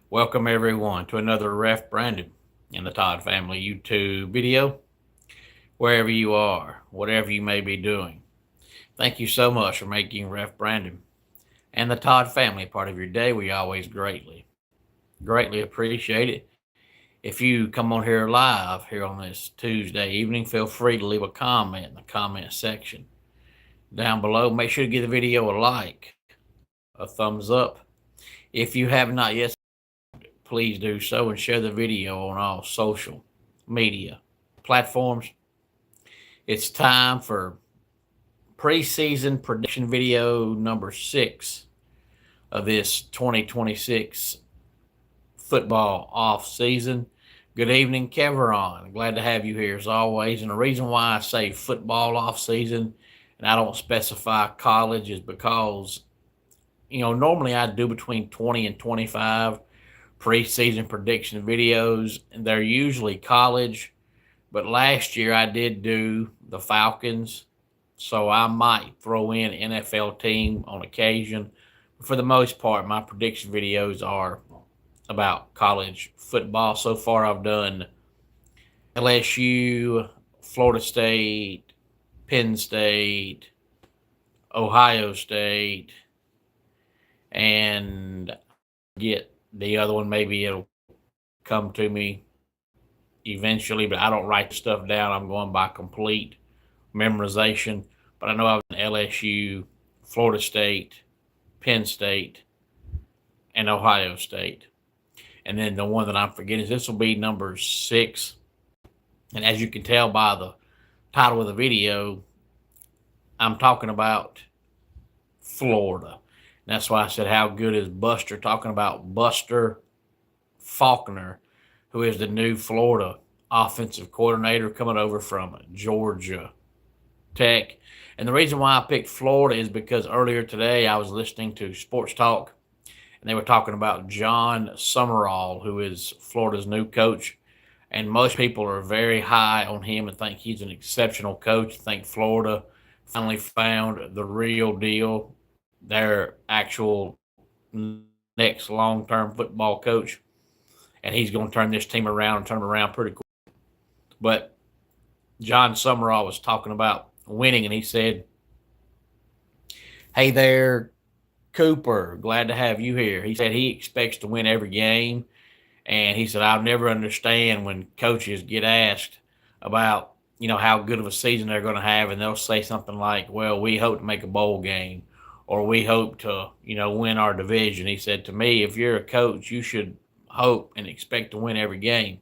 Welcome everyone to another Ref Brandon in the Todd Family YouTube video. Wherever you are, whatever you may be doing, thank you so much for making Ref Brandon and the Todd Family part of your day. We always greatly appreciate it. If you come on here live here on this Tuesday evening, feel free to leave a comment in the comment section down below. Make sure to give the video a like, a thumbs up. If you have not yet, please do so and share the video on all social media platforms. It's time for preseason prediction video number 6 of this 2026 football off season. Good evening, Keveron. Glad to have you here as always. And the reason why I say football off season and I don't specify college is because, normally I do between 20 and 25 preseason prediction videos, and they're usually college. But last year I did do the Falcons, so I might throw in an NFL team on occasion. But for the most part, my prediction videos are about college football. So far, I've done LSU, Florida State, Penn State, Ohio State, and get the other one. Maybe it'll come to me eventually, but I don't write the stuff down. I'm going by complete memorization. But I know I've done LSU, Florida State, Penn State, and Ohio State. And then the one that I'm forgetting is this will be number 6. And as you can tell by the title of the video, I'm talking about Florida. And that's why I said, how good is Buster? Talking about Buster Faulkner, who is the new Florida offensive coordinator coming over from Georgia Tech. And the reason why I picked Florida is because earlier today I was listening to Sports Talk, and they were talking about John Summerall, who is Florida's new coach. And most people are very high on him and think he's an exceptional coach. I think Florida finally found the real deal, their actual next long-term football coach. And he's going to turn this team around and turn them around pretty quick. But John Summerall was talking about winning, and he said, "Hey there, Cooper, glad to have you here." He said he expects to win every game. And he said, "I'll never understand when coaches get asked about, how good of a season they're going to have, and they'll say something like, well, we hope to make a bowl game, or we hope to, win our division." He said, to me, if you're a coach, you should hope and expect to win every game.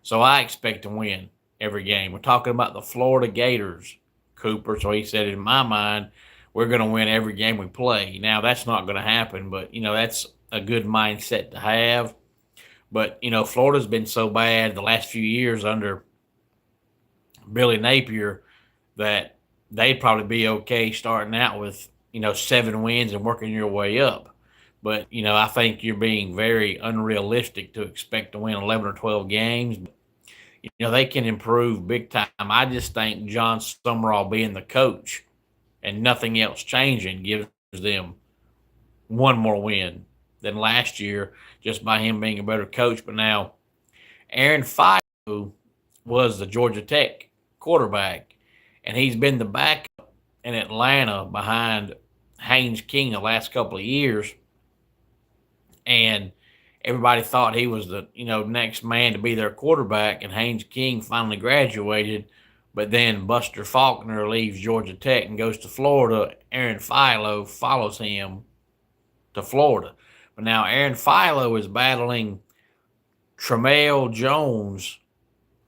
So I expect to win every game. We're talking about the Florida Gators, Cooper. So he said, in my mind, we're going to win every game we play. Now, that's not going to happen, but, that's a good mindset to have. But, Florida's been so bad the last few years under Billy Napier that they'd probably be okay starting out with, 7 wins and working your way up. But, I think you're being very unrealistic to expect to win 11 or 12 games. They can improve big time. I just think John Summerall being the coach and nothing else changing gives them one more win than last year just by him being a better coach. But now Aaron Philo was the Georgia Tech quarterback, and he's been the backup in Atlanta behind Haynes King the last couple of years. And everybody thought he was the, next man to be their quarterback, and Haynes King finally graduated. But then Buster Faulkner leaves Georgia Tech and goes to Florida. Aaron Philo follows him to Florida. But now Aaron Philo is battling Tramel Jones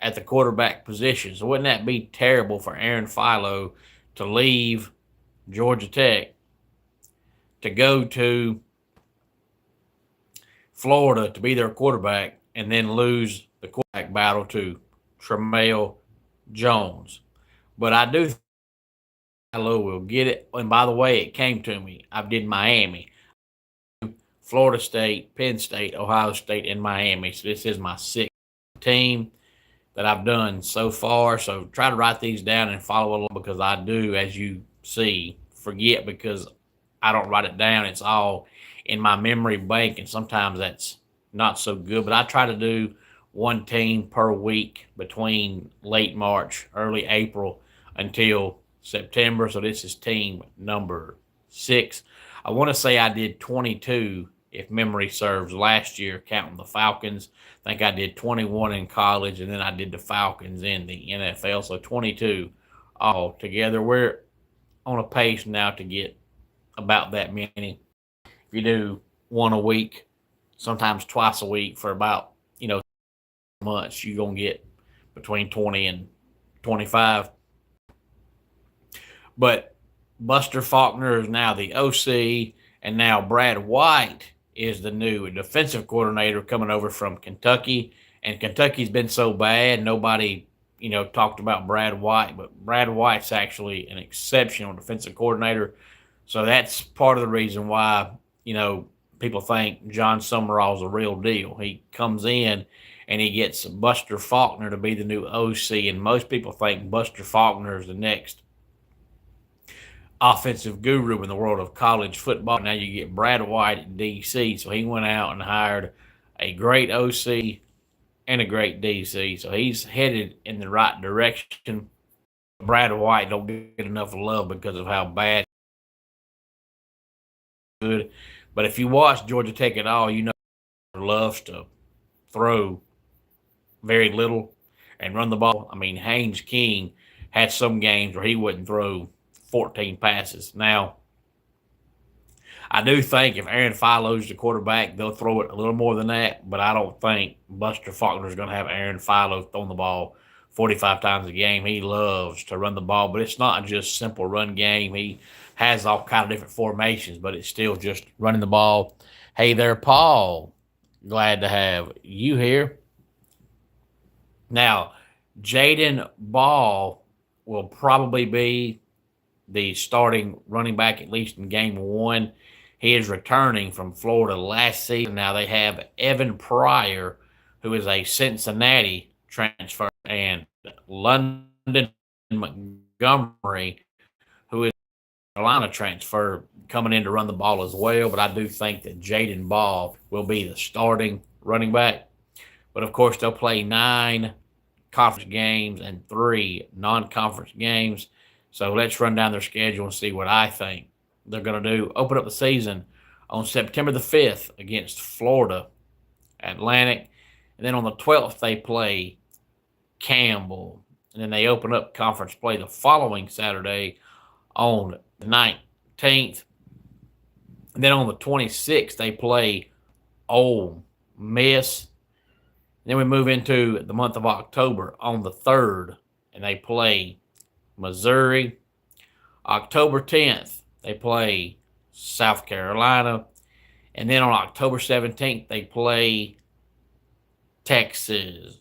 at the quarterback position. So wouldn't that be terrible for Aaron Philo to leave Georgia Tech to go to Florida to be their quarterback and then lose the quarterback battle to Tramel Jones? But I do think Philo will get it. And by the way, it came to me. I did Miami, Florida State, Penn State, Ohio State, and Miami. So this is my 6th team that I've done so far. So try to write these down and follow along, because I do, as you see, forget because I don't write it down. It's all in my memory bank, and sometimes that's not so good. But I try to do one team per week between late March, early April until September. So this is team number 6. I want to say I did 22, if memory serves, last year, counting the Falcons. I think I did 21 in college, and then I did the Falcons in the NFL. So 22 all together. We're on a pace now to get about that many. If you do one a week, sometimes twice a week for about, months, you're going to get between 20 and 25. But Buster Faulkner is now the OC, and now Brad White is the new defensive coordinator coming over from Kentucky. And Kentucky's been so bad, nobody, talked about Brad White, but Brad White's actually an exceptional defensive coordinator. So that's part of the reason why, people think John Summerall's a real deal. He comes in and he gets Buster Faulkner to be the new OC, and most people think Buster Faulkner is the next offensive guru in the world of college football. Now you get Brad White at DC, so he went out and hired a great OC and a great DC, so he's headed in the right direction. Brad White don't get enough love because of how bad good. But if you watch Georgia Tech at all, he loves to throw very little and run the ball. I mean, Haynes King had some games where he wouldn't throw 14 passes. Now, I do think if Aaron Philo's the quarterback, they'll throw it a little more than that, but I don't think Buster Faulkner is going to have Aaron Philo throwing the ball 45 times a game. He loves to run the ball, but it's not just simple run game. He has all kind of different formations, but it's still just running the ball. Hey there, Paul. Glad to have you here. Now, Jaden Ball will probably be the starting running back, at least in game 1. He is returning from Florida last season. Now they have Evan Pryor, who is a Cincinnati transfer, and London Montgomery, who is a Carolina transfer, coming in to run the ball as well. But I do think that Jaden Ball will be the starting running back. But of course, they'll play 9 conference games and 3 non-conference games. So let's run down their schedule and see what I think they're going to do. Open up the season on September the 5th against Florida Atlantic. And then on the 12th, they play Campbell. And then they open up conference play the following Saturday on the 19th. And then on the 26th, they play Ole Miss. And then we move into the month of October on the 3rd, and they play Missouri. October 10th, they play South Carolina. And then on October 17th, they play Texas.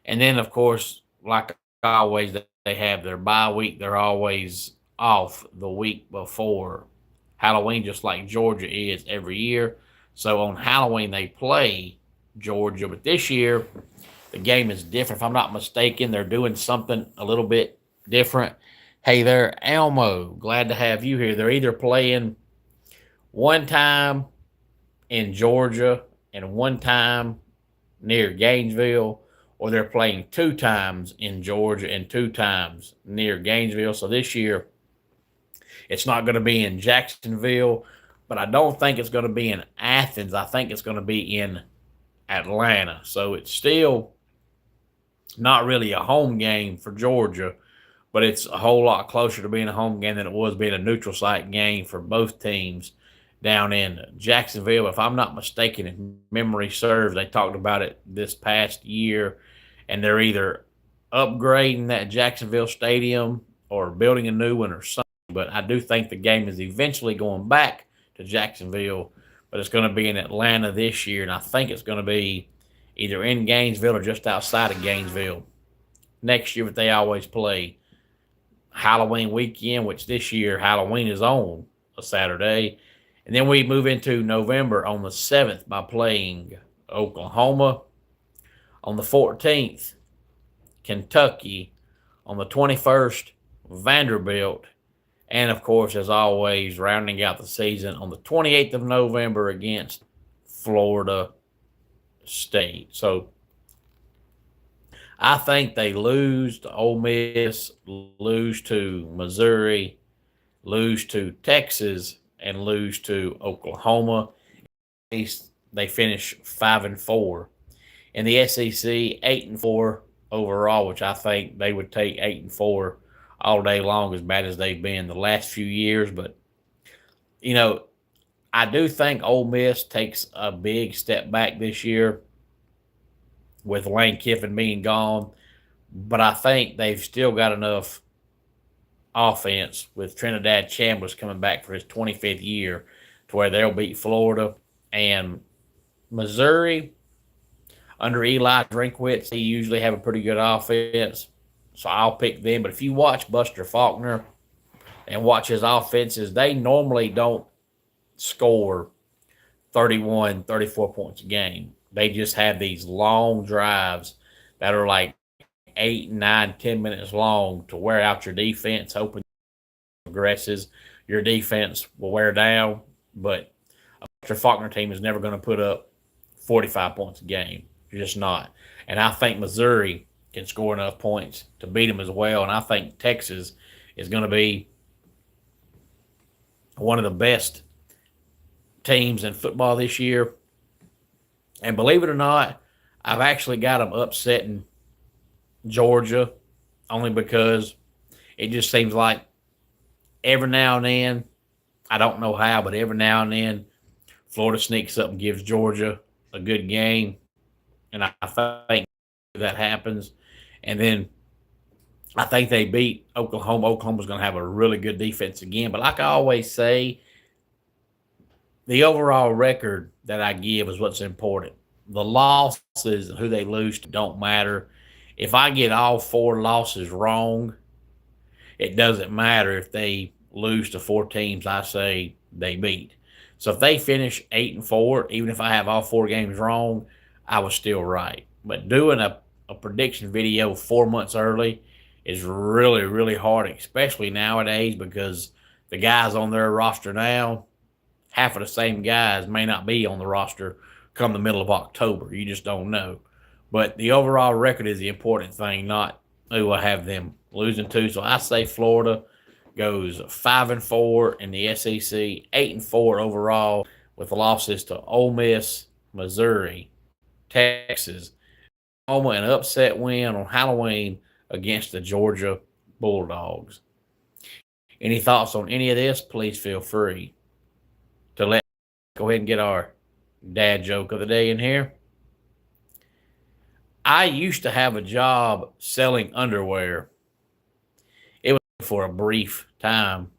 And then, of course, like always, they have their bye week. They're always off the week before Halloween, just like Georgia is every year. So on Halloween, they play Georgia. But this year, the game is different. If I'm not mistaken, they're doing something a little bit different. Hey there, Elmo. Glad to have you here. They're either playing one time in Georgia and one time near Gainesville, or they're playing 2 times in Georgia and 2 times near Gainesville. So this year, it's not going to be in Jacksonville, but I don't think it's going to be in Athens. I think it's going to be in Atlanta. So it's still not really a home game for Georgia, but it's a whole lot closer to being a home game than it was being a neutral site game for both teams down in Jacksonville. If I'm not mistaken, if memory serves, they talked about it this past year, and they're either upgrading that Jacksonville stadium or building a new one or something. But I do think the game is eventually going back to Jacksonville, but it's going to be in Atlanta this year, and I think it's going to be either in Gainesville or just outside of Gainesville next year. But they always play Halloween weekend, which this year Halloween is on a Saturday. And then we move into November on the 7th by playing Oklahoma. On the 14th, Kentucky. On the 21st, Vanderbilt. And, of course, as always, rounding out the season on the 28th of November against Florida State. So I think they lose to Ole Miss, lose to Missouri, lose to Texas, and lose to Oklahoma. At least they finish 5-4. In the SEC, 8-4 overall, which I think they would take 8-4 all day long, as bad as they've been the last few years. But you know, I do think Ole Miss takes a big step back this year with Lane Kiffin being gone, but I think they've still got enough offense with Trinidad Chambers coming back for his 25th year to where they'll beat Florida. And Missouri, under Eli Drinkwitz, he usually have a pretty good offense, so I'll pick them. But if you watch Buster Faulkner and watch his offenses, they normally don't score 31, 34 points a game. They just have these long drives that are like 8, 9, 10 minutes long to wear out your defense, hoping progresses. Your defense will wear down, but a Buster Faulkner team is never going to put up 45 points a game. You're just not. And I think Missouri can score enough points to beat them as well. And I think Texas is going to be one of the best teams in football this year. And believe it or not, I've actually got them upsetting Georgia only because it just seems like every now and then, I don't know how, but every now and then, Florida sneaks up and gives Georgia a good game. And I think that happens. And then I think they beat Oklahoma. Oklahoma's going to have a really good defense again. But like I always say, the overall record that I give is what's important. The losses and who they lose to don't matter. If I get all 4 losses wrong, it doesn't matter if they lose to 4 teams I say they beat. So if they finish 8-4, even if I have all 4 games wrong, I was still right. But doing a prediction video 4 months early is really, really hard, especially nowadays, because the guys on their roster now, half of the same guys may not be on the roster come the middle of October. You just don't know. But the overall record is the important thing, not who I have them losing to. So I say Florida goes 5-4 in the SEC, 8-4 overall, with losses to Ole Miss, Missouri, Texas, Oklahoma, an upset win on Halloween against the Georgia Bulldogs. Any thoughts on any of this? Please feel free to go ahead and get our dad joke of the day in here. I used to have a job selling underwear. It was for a brief time.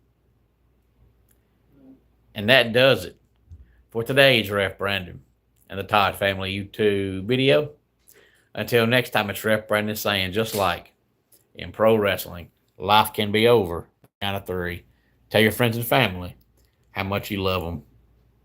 And that does it for today's Ref Brandon and the Todd Family YouTube video. Until next time, it's Ref Brandon saying, just like in pro wrestling, life can be over. Count of 3. Tell your friends and family how much you love them.